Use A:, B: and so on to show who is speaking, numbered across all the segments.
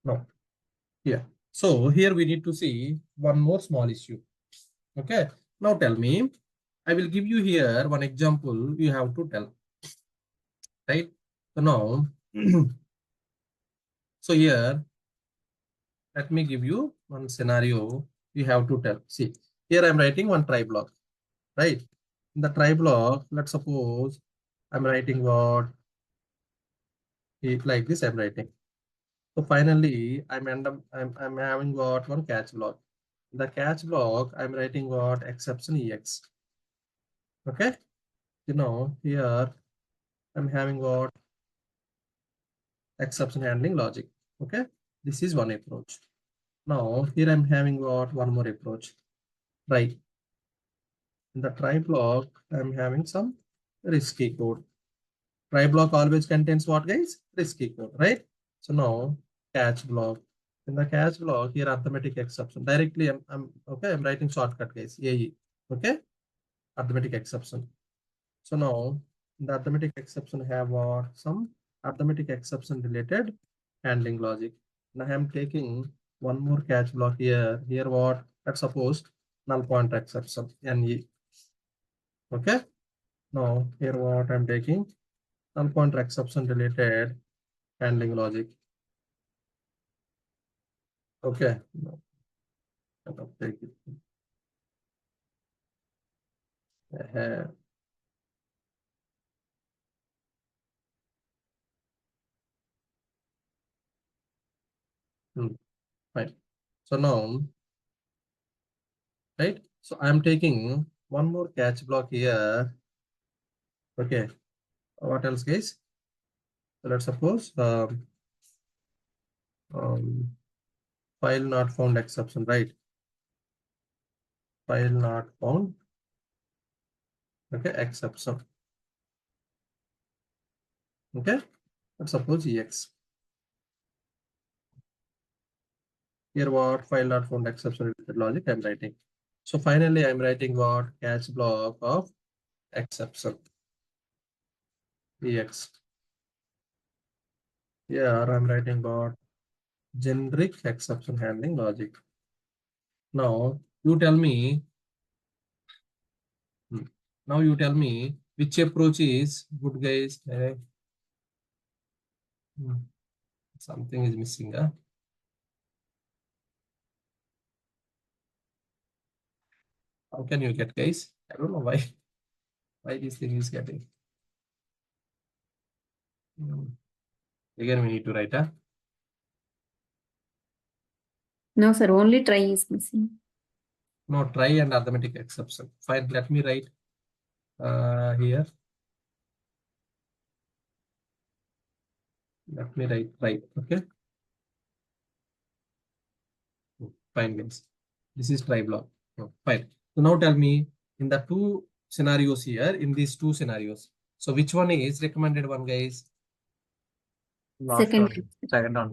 A: No. Here. So here we need to see one more small issue. Okay. Now tell me, I will give you here one example you have to tell. Right? So now, so here, let me give you one scenario you have to tell. See, here I'm writing one try block. Right? In the try block, let's suppose I'm writing what like this I'm writing. So finally, I'm having what one catch block. In the catch block, I'm writing what exception ex. Okay. Here I'm having what exception handling logic. Okay. This is one approach. Now here I'm having what one more approach. Try. In the try block, I'm having some risky code. Try block always contains what, guys? Risky code, right? So now catch block. In the catch block, here arithmetic exception. Directly I'm okay, I'm writing shortcut, guys. AE. Okay, arithmetic exception. So now the arithmetic exception have what? Some arithmetic exception related handling logic. Now I'm taking one more catch block here. Here what? Let's suppose null pointer exception, NE. Okay. Now here what I'm taking null pointer exception related handling logic. Okay. No. Take it. Fine. So now, right? So I'm taking one more catch block here. Okay. What else, guys? So let's suppose file not found exception, right? File not found. Okay, exception. Okay. Let's suppose EX. Here what file not found exception related logic I'm writing. So finally I'm writing what catch block of exception. EX. Here I'm writing what generic exception handling logic. Now you tell me. Now you tell me which approach is good, guys. Something is missing. Huh? How can you get, guys? I don't know why this thing is getting. Again, we need to write. Huh?
B: No, sir. Only try is missing.
A: No, try and arithmetic exception. Fine. Let me write here. Let me write right. Okay. Fine, guys. This is try block. Oh, fine. So now tell me in the two scenarios here, in these two scenarios. So which one is recommended one, guys?
B: Second.
C: Second one.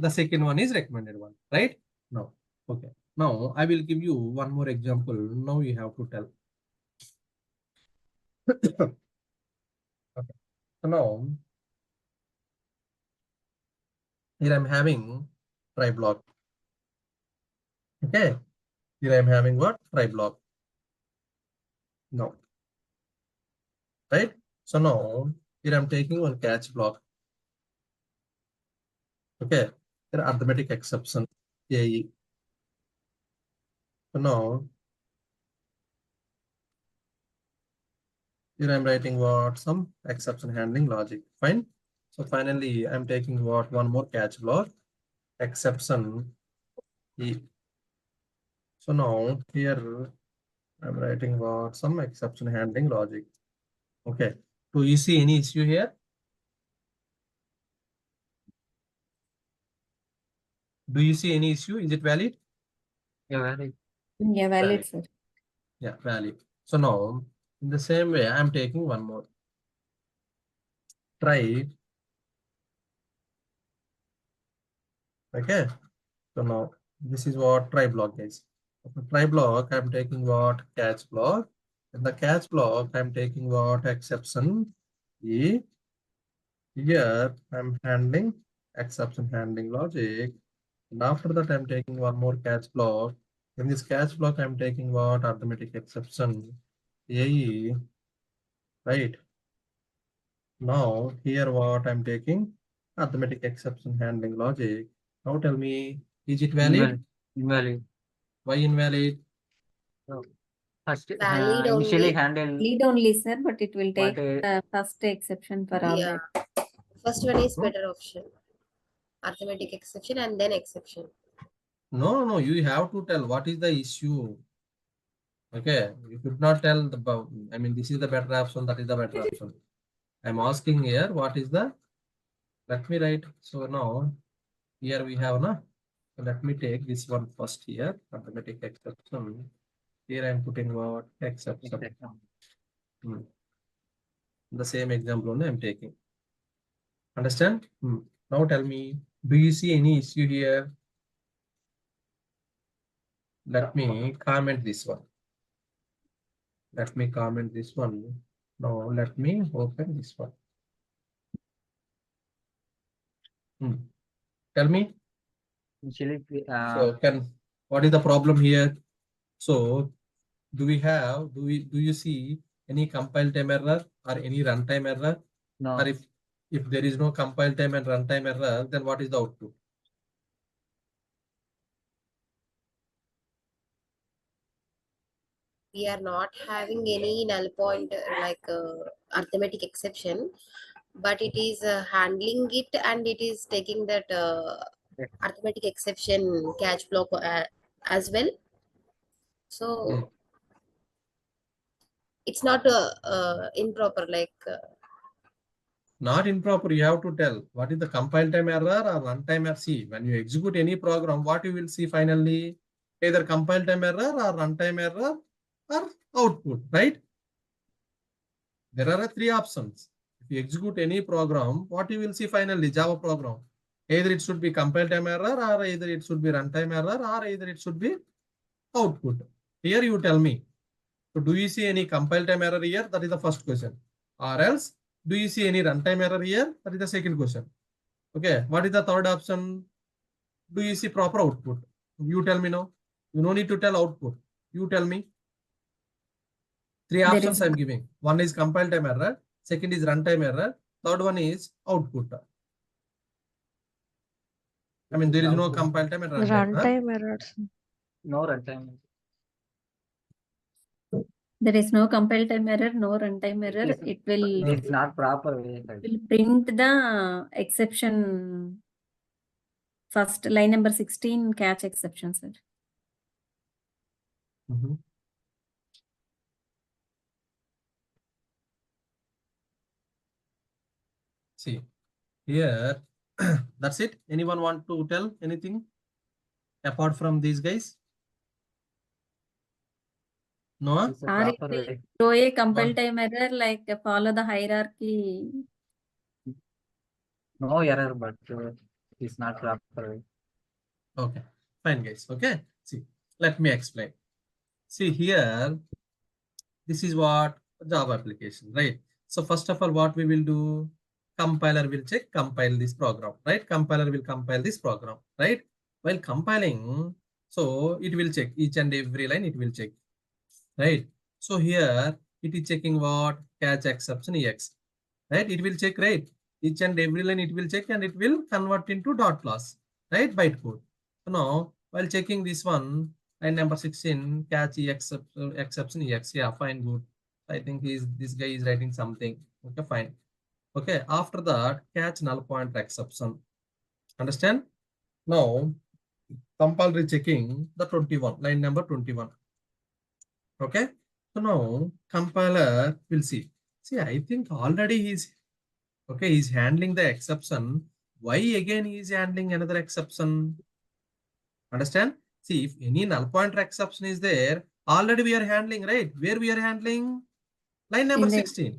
A: The second one is recommended one, right? No. Okay. Now I will give you one more example. Now you have to tell. Okay. So now here I'm having try block. Okay. Here I'm having what? Try block. No. Right? So now here I'm taking one catch block. Okay. Here arithmetic exception. AE. So now here I'm writing what? Some exception handling logic. Fine. So finally I'm taking what? One more catch block. Exception E. So now here I'm writing what? Some exception handling logic. Okay. Do you see any issue here? Do you see any issue? Is it valid?
C: Yeah, valid.
B: Yeah, valid, sir.
A: Yeah, valid. So now in the same way, I'm taking one more. Try. Okay. So now this is what try block is. Try block, I'm taking what catch block. In the catch block, I'm taking what exception E. Here I'm handling exception handling logic. And after that, I'm taking one more catch block. In this catch block, I'm taking what? Arithmetic exception, AE, right? Now, here what I'm taking? Arithmetic exception handling logic. Now tell me, is it valid?
C: Invalid.
A: Why invalid?
C: First,
D: Valid
C: initially
D: only.
C: handle
B: Lead only, sir, but it will take
C: what a-
B: the first exception for all
D: Yeah.
B: that.
D: First one is
A: Hmm?
D: better option. Arithmetic exception and then exception.
A: No, you have to tell what is the issue. Okay, you could not tell I mean, this is the better option, that is the better option. I'm asking here, what is the, let me write. So now, here we have, so let me take this one first here, arithmetic exception. Here I'm putting what? Exception. The same example only I'm taking. Understand? Now tell me, do you see any issue here? Let me comment this one. Let me comment this one. Now let me open this one. Tell me.
C: initially
A: So what is the problem here? So do you see any compile time error or any runtime error?
C: no.
A: Or if there is no compile time and runtime error, then what is the output?
D: We are not having any null point like arithmetic exception, but it is handling it and it is taking that arithmetic exception catch block as well. So it's not improper like.
A: Not improper. You have to tell what is the compile time error or runtime error. See, when you execute any program, what you will see finally? Either compile time error or runtime error or output, right? There are three options. If you execute any program, what you will see finally? Java program. Either it should be compile time error, or either it should be runtime error, or either it should be output. Here you tell me. So do you see any compile time error here? That is the first question. Or else, do you see any runtime error here? That is the second question. Okay, what is the third option? Do you see proper output? You tell me now. You no need to tell output. You tell me. Three options I'm giving. One is compile time error. Second is runtime error. Third one is output. I mean, there is no compile time and runtime.
E: Runtime errors.
C: No runtime.
B: There is no compile time error, no runtime error. It will
C: It's not proper way.
B: print the exception first, line number 16, catch exception, sir.
A: See, here, that's it. Anyone want to tell anything apart from these guys? No?
C: It's a
B: Or it
C: proper
B: will
C: way.
B: throw a compile time error, like follow the hierarchy.
C: No error, but it's not proper way.
A: Okay, fine guys. Okay, see, let me explain. See here, this is what Java application, right? So first of all, what we will do, compiler will check, compile this program, right? Compiler will compile this program, right? While compiling, so it will check each and every line, it will check, right? So here it is checking what? Catch exception EX, right? It will check, right? Each and every line it will check and it will convert into dot class, right? Bytecode. So now, while checking this one, line number 16, catch exception EX. Yeah, fine, good. I think this guy is writing something. Okay, fine. Okay, after that, catch null pointer exception. Understand? Now, compiler checking the 21, line number 21. Okay, so now compiler will see. See, I think already he's handling the exception. Why again he is handling another exception? Understand? See, if any null pointer exception is there, already we are handling, right? Where we are handling? Line number 16.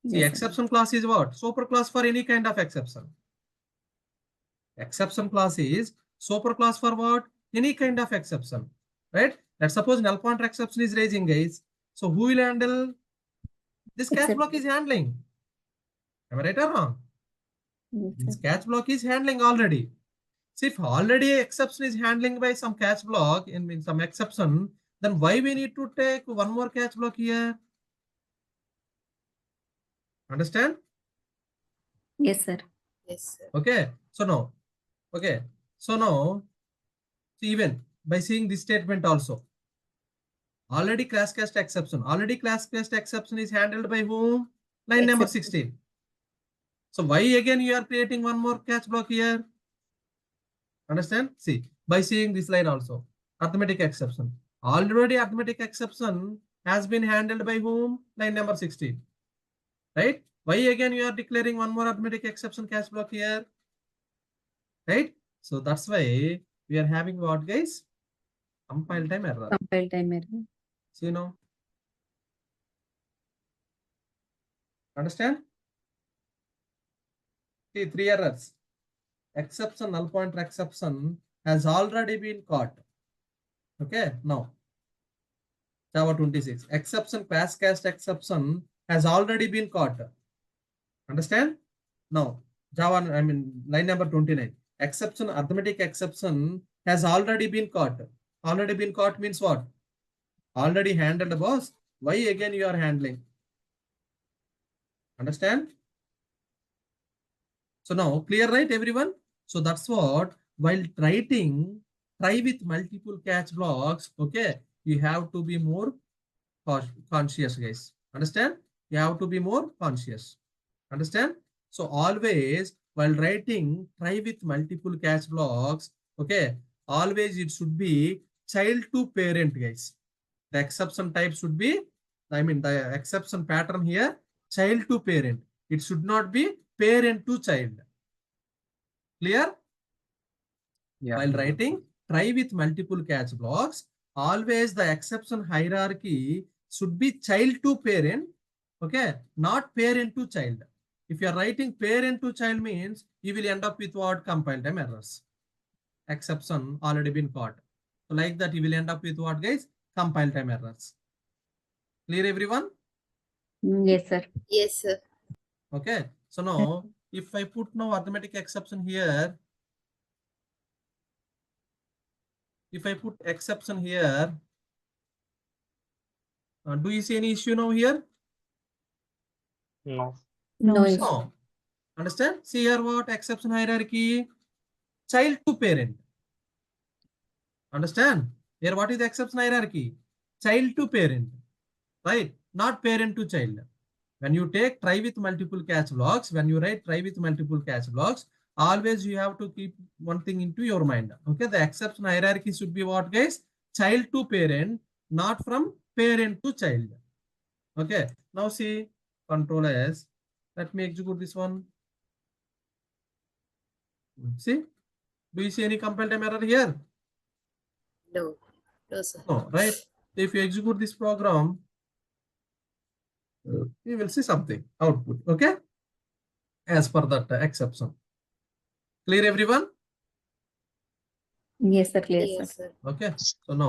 A: See,
B: Yes,
A: exception class is what? Superclass for any kind of exception. Exception class is superclass for what? Any kind of exception, right? Let's suppose null pointer exception is raising, guys. So who will handle? This catch block is handling. Am I right or wrong?
B: Yes,
A: This
B: sir.
A: catch block is handling already. So if already exception is handling by some catch block in some exception, then why we need to take one more catch block here? Understand?
B: Yes, sir.
D: Yes, sir.
A: Okay. So now, okay. So now, so even by seeing this statement also, already class cast exception. Already class cast exception is handled by whom? Line number
B: Exception.
A: 16. So why again you are creating one more catch block here? Understand? See, by seeing this line also, arithmetic exception. Already arithmetic exception has been handled by whom? Line number 16. Right? Why again you are declaring one more arithmetic exception catch block here? Right? So that's why we are having what, guys? Compile time error.
B: Compile time error.
A: See now? Understand? See, 3 errors. Exception, null pointer exception has already been caught. Okay, now Java 26. Exception, class cast exception has already been caught. Understand? Now, Java, line number 29. Exception, arithmetic exception has already been caught. Already been caught means what? Already handled, boss. Why again you are handling? Understand? So now, clear, right, everyone? So that's what, while writing, try with multiple catch blocks, okay, you have to be more conscious, guys. Understand? You have to be more conscious. Understand? So always, while writing, try with multiple catch blocks, okay, always it should be child to parent, guys. The exception type should be, the exception pattern here, child to parent. It should not be parent to child. Clear?
C: Yeah.
A: While writing, try with multiple catch blocks. Always the exception hierarchy should be child to parent, okay, not parent to child. If you are writing parent to child means you will end up with what? Compile time errors. Exception already been caught. So like that you will end up with what, guys? Compile time errors. Clear, everyone?
B: Yes, sir.
D: Yes, sir.
A: Okay. So now if I put now arithmetic exception here, if I put exception here, do you see any issue now here?
C: No.
B: No issue. issue.
A: No. Understand? See here what? Exception hierarchy, child to parent. Understand? Here what is the exception hierarchy? Child to parent. Right? Not parent to child. When you take try with multiple catch blocks, when you write try with multiple catch blocks, always you have to keep one thing into your mind. Okay, the exception hierarchy should be what, guys? Child to parent, not from parent to child. Okay, now see, Control S. Let me execute this one. See, do you see any compile time error here?
D: No. No, sir.
A: No, right? If you execute this program, you will see something output. Okay, as per that exception. Clear, everyone?
B: Yes, sir. Clear, sir.
D: Yes, sir.
A: Okay, so now